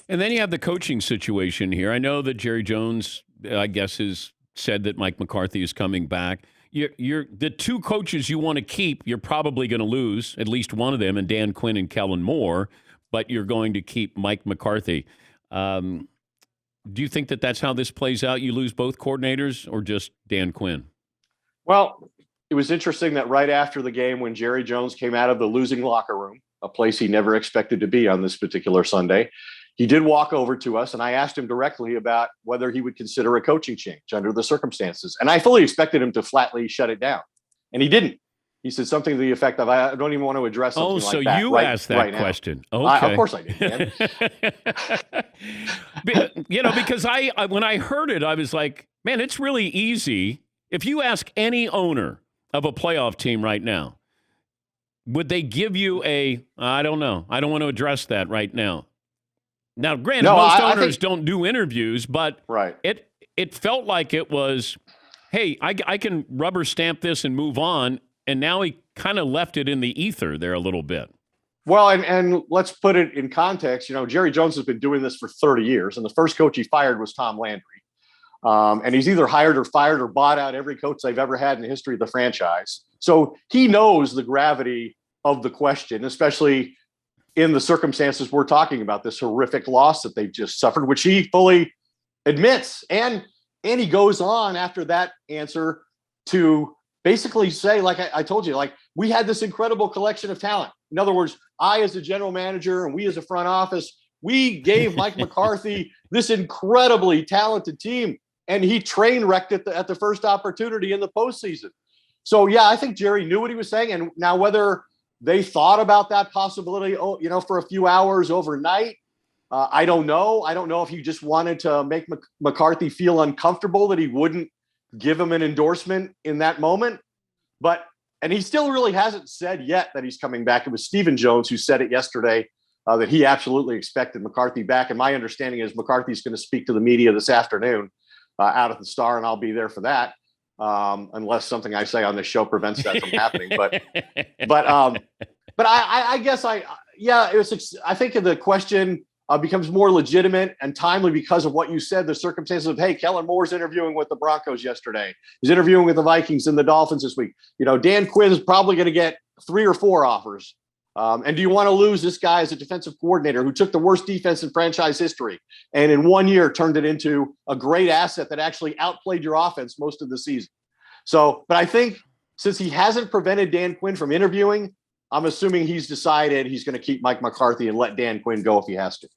And then you have the coaching situation here. I know that Jerry Jones, I guess, has said that Mike McCarthy is coming back. You're the two coaches you want to keep, you're probably going to lose at least one of them, and Dan Quinn and Kellen Moore, but you're going to keep Mike McCarthy. Do you think that that's how this plays out? You lose both coordinators or just Dan Quinn? Well, it was interesting that right after the game when Jerry Jones came out of the losing locker room, a place he never expected to be on this particular Sunday, he did walk over to us, and I asked him directly about whether he would consider a coaching change under the circumstances. And I fully expected him to flatly shut it down, and he didn't. He said something to the effect of, I don't even want to address something like that. Oh, so you asked that question. Okay. Of course I did, man. Because when I heard it, I was like, man, it's really easy. If you ask any owner of a playoff team right now, would they give you I don't know. I don't want to address that right now. Now, granted, most owners don't do interviews, but right. It felt like it was, hey, I can rubber stamp this and move on. And now he kind of left it in the ether there a little bit. Well, and let's put it in context. Jerry Jones has been doing this for 30 years, and the first coach he fired was Tom Landry. And he's either hired or fired or bought out every coach they've ever had in the history of the franchise. So he knows the gravity of the question, especially in the circumstances we're talking about, this horrific loss that they've just suffered, which he fully admits. And he goes on after that answer to basically say, like I told you, like we had this incredible collection of talent. In other words, I as a general manager and we as a front office, we gave Mike McCarthy this incredibly talented team, and he train wrecked it at the first opportunity in the postseason. So, yeah, I think Jerry knew what he was saying. And now whether they thought about that possibility, for a few hours overnight, I don't know. I don't know if he just wanted to make McCarthy feel uncomfortable that he wouldn't give him an endorsement in that moment. And he still really hasn't said yet that he's coming back. It was Stephen Jones who said it yesterday, that he absolutely expected McCarthy back. And my understanding is McCarthy's going to speak to the media this afternoon out at the Star, and I'll be there for that, unless something I say on this show prevents that from happening. But I guess I think the question becomes more legitimate and timely because of what you said, the circumstances of, hey, Kellen Moore's interviewing with the Broncos yesterday. He's interviewing with the Vikings and the Dolphins this week. Dan Quinn is probably going to get 3 or 4 offers. And do you want to lose this guy as a defensive coordinator who took the worst defense in franchise history and in 1 year turned it into a great asset that actually outplayed your offense most of the season? So, but I think since he hasn't prevented Dan Quinn from interviewing, I'm assuming he's decided he's going to keep Mike McCarthy and let Dan Quinn go if he has to.